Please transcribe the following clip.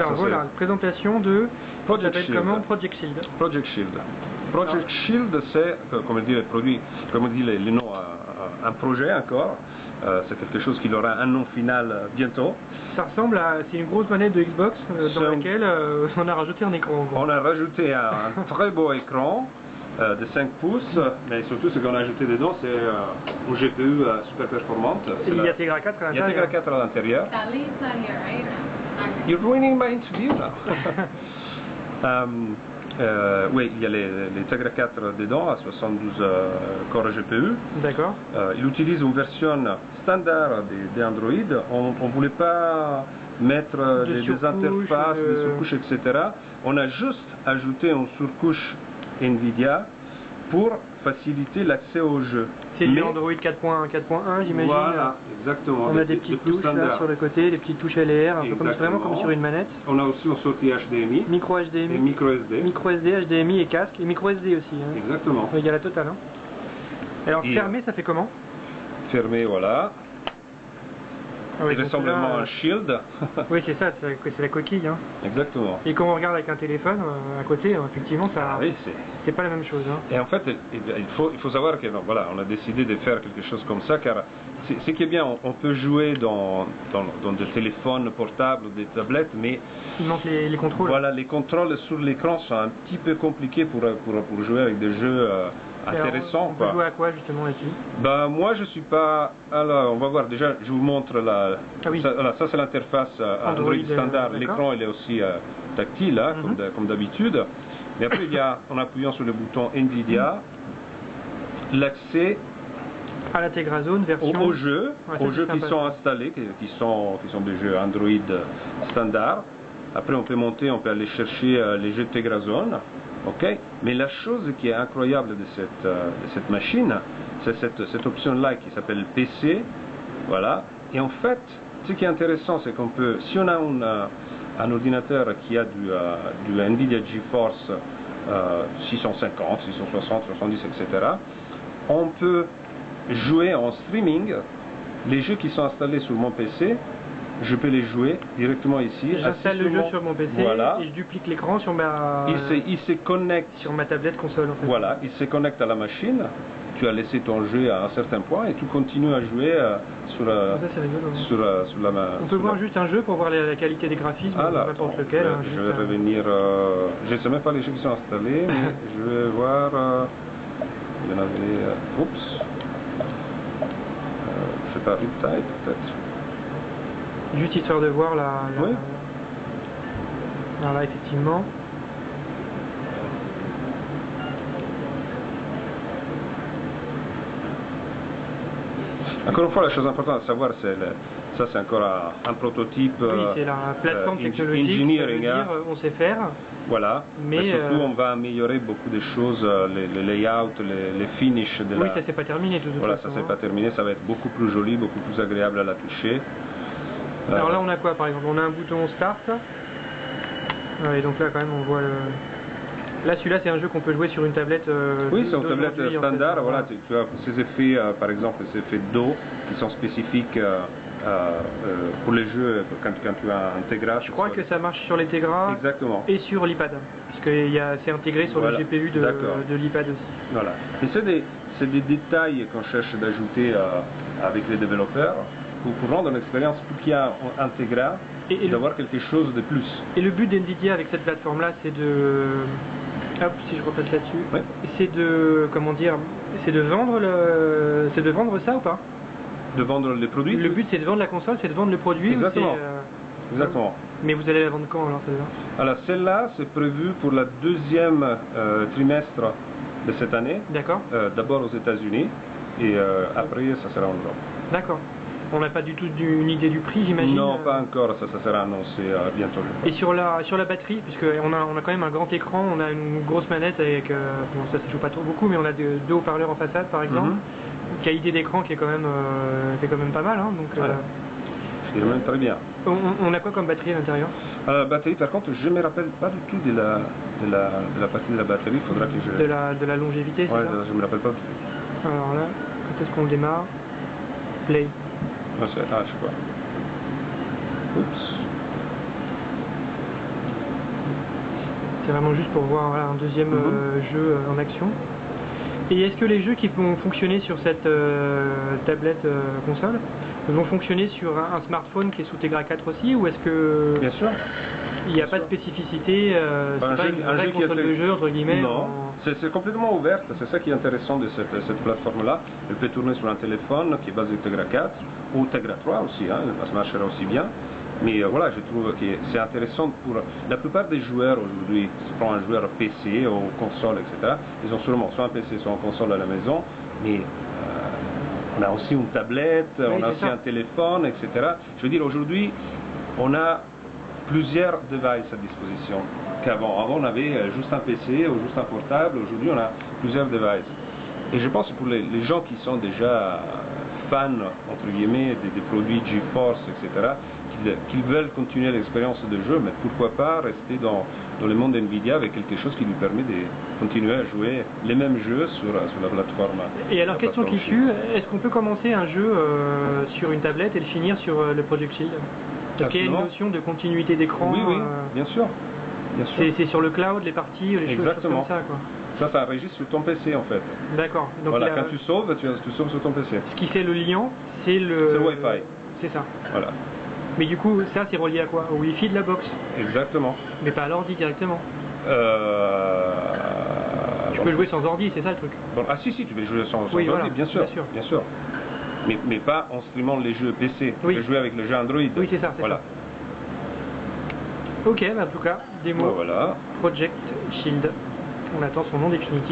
Alors voilà, présentation de Project Shield. comment Project Shield. Project Shield. Project Shield, c'est, comme dit le produit, comme dit le nom, un projet encore. C'est quelque chose qui aura un nom final bientôt. Ça ressemble à, c'est une grosse manette de Xbox dans laquelle on a rajouté un écran. On a rajouté un très beau écran de 5 pouces, mais surtout ce qu'on a ajouté dedans, c'est une GPU super performante. Il y a Tegra 4 à l'intérieur. Il y a Tegra 4 à l'intérieur. You're ruining my interview now. Oui, il y a les Tegra 4 dedans, à 72 corps GPU. D'accord. Il utilise une version standard d'Android. On ne voulait pas mettre des interfaces, des surcouches, etc. On a juste ajouté une surcouche NVIDIA pour faciliter l'accès au jeu. C'est du Android 4.1, j'imagine. Voilà, exactement. On a des petites touches là, sur le côté, des petites touches LR, un peu comme, vraiment comme sur une manette. On a aussi une sortie HDMI. Micro HDMI. Et micro SD. Micro SD, HDMI et casque. Et micro SD aussi. Hein. Exactement. Il y a la totale. Hein. Alors fermé, ça fait comment? Fermé, voilà. Ah oui, il ressemble vraiment à un shield. Oui, c'est ça, c'est la coquille. Hein. Exactement. Et quand on regarde avec un téléphone à côté, effectivement, ça, oui, c'est pas la même chose. Hein. Et en fait, il faut savoir que voilà, on a décidé de faire quelque chose comme ça, car ce qui est bien, on peut jouer dans des téléphones portables ou des tablettes, mais il manque les contrôles. Voilà, les contrôles sur l'écran sont un petit peu compliqués pour jouer avec des jeux intéressants. On peut jouer à quoi justement là-dessus? Ben, moi je suis pas... Alors on va voir, déjà je vous montre la... Ah oui. Ça c'est l'interface Android standard, l'écran il est aussi tactile hein, comme d'habitude. Mais après il y a, en appuyant sur le bouton NVIDIA, l'accès à la Tegra Zone version... aux jeux qui sont installés, qui sont des jeux Android standard. Après on peut monter, on peut aller chercher les jeux Tegra Zone. Okay. Mais la chose qui est incroyable de cette machine, c'est cette option-là qui s'appelle PC. Voilà. Et en fait, ce qui est intéressant, c'est qu'on peut, si on a un ordinateur qui a du NVIDIA GeForce 650, 660, 70, etc., on peut jouer en streaming les jeux qui sont installés sur mon PC. Je peux les jouer directement ici. J'installe le jeu sur mon PC voilà. Et je duplique l'écran sur ma... Il se connecte sur ma tablette console en fait. Voilà, il se connecte à la machine. Tu as laissé ton jeu à un certain point et tu continues à jouer sur la main. On peut voir juste un jeu pour voir la qualité des graphismes, n'importe lequel. Je vais revenir... je ne sais même pas les jeux qui sont installés, mais je vais voir... il y en avait... oups. Je sais pas, Riptide peut-être. Juste histoire de voir oui. Là, effectivement. Encore une fois, la chose importante à savoir, c'est ça c'est encore un prototype. Oui, c'est la plateforme technologique, engineering, ça veut dire, on sait faire. Voilà, mais surtout on va améliorer beaucoup de choses, les layouts, les finishes de oui, ça c'est pas terminé tout de Voilà, ça c'est pas terminé, ça va être beaucoup plus joli, beaucoup plus agréable à la toucher. Alors là on a quoi par exemple? On a un bouton Start. Et donc là quand même on voit le... Là celui-là c'est un jeu qu'on peut jouer sur une tablette oui, c'est une tablette standard, en fait. Voilà, tu as ces effets, par exemple ces effets d'eau qui sont spécifiques pour les jeux quand tu as un Tegra. Je crois que ça marche sur les Tegra. Exactement. Et sur l'iPad, puisque c'est intégré sur le GPU de l'iPad aussi. Voilà. Et c'est des détails qu'on cherche d'ajouter avec les développeurs pour rendre l'expérience plus intégrée et d'avoir quelque chose de plus. Et le but d'NVIDIA avec cette plateforme-là, c'est de... Hop, si je repasse là-dessus. Oui. C'est de... Comment dire? C'est de vendre c'est de vendre ça ou pas? De vendre les produits? Le but c'est de vendre la console, c'est de vendre le produit. Exactement. Exactement. Mais vous allez la vendre quand alors celle-là? Alors celle-là, c'est prévu pour le deuxième trimestre de cette année. D'accord. D'abord aux États-Unis et après ça sera en Europe. D'accord. On n'a pas du tout une idée du prix, j'imagine? Non, pas encore, ça sera annoncé bientôt. Et sur la batterie, puisqu'on a quand même un grand écran, on a une grosse manette avec, bon, ça se joue pas trop beaucoup, mais on a deux haut-parleurs en façade par exemple, qualité d'écran qui est quand même pas mal. Hein, donc, voilà. C'est même très bien. On a quoi comme batterie à l'intérieur? La batterie, par contre, je ne me rappelle pas du tout de la partie de la batterie, il faudra que je... De la longévité, c'est ça? Je ne me rappelle pas du tout. Alors là, quand est-ce qu'on démarre? Play. Ah, je sais pas. Oups. C'est vraiment juste pour voir voilà, un deuxième jeu en action. Et est-ce que les jeux qui vont fonctionner sur cette tablette console vont fonctionner sur un smartphone qui est sous Tegra 4 aussi, ou est-ce que Bien sûr. il n'y a pas de spécificité, c'est pas une vraie console de jeu entre guillemets? Non, c'est complètement ouverte, c'est ça qui est intéressant de cette plateforme-là. Elle peut tourner sur un téléphone qui est basé Tegra 4 ou Tegra 3 aussi, hein, ça marchera aussi bien. Mais voilà, je trouve que c'est intéressant pour la plupart des joueurs aujourd'hui. Si tu prends un joueur PC ou console, etc., ils ont sûrement soit un PC, soit une console à la maison, mais on a aussi une tablette, oui, on a aussi un téléphone, etc. Je veux dire, aujourd'hui, on a plusieurs devices à disposition qu'avant. Avant, on avait juste un PC ou juste un portable. Aujourd'hui, on a plusieurs devices. Et je pense que pour les gens qui sont déjà fans, entre guillemets, des produits GeForce, etc., qui veulent continuer l'expérience de jeu, mais pourquoi pas rester dans le monde Nvidia avec quelque chose qui lui permet de continuer à jouer les mêmes jeux sur la plateforme. Et alors, question qui tue, est-ce qu'on peut commencer un jeu sur une tablette et le finir sur le Project Shield? Est-ce qu'il y a une notion de continuité d'écran? Oui, oui, bien sûr. C'est sur le cloud, les parties, les choses comme ça, quoi. Ça enregistre sur ton PC en fait. D'accord. Voilà, quand tu sauves, tu sauves sur ton PC. Ce qui fait le lien, c'est le Wi-Fi. C'est ça. Voilà. Mais du coup, ça c'est relié à quoi? Au Wi-Fi de la box? Exactement. Mais pas à l'ordi directement? Tu peux jouer sans ordi, c'est ça le truc? Bon, ah si, tu peux jouer sans oui, ordi, voilà, bien sûr. Mais pas en streamant les jeux PC. Tu peux jouer avec le jeu Android. Oui, c'est ça. Voilà. Ok, bah en tout cas, démo voilà. Project Shield. On attend son nom définitif.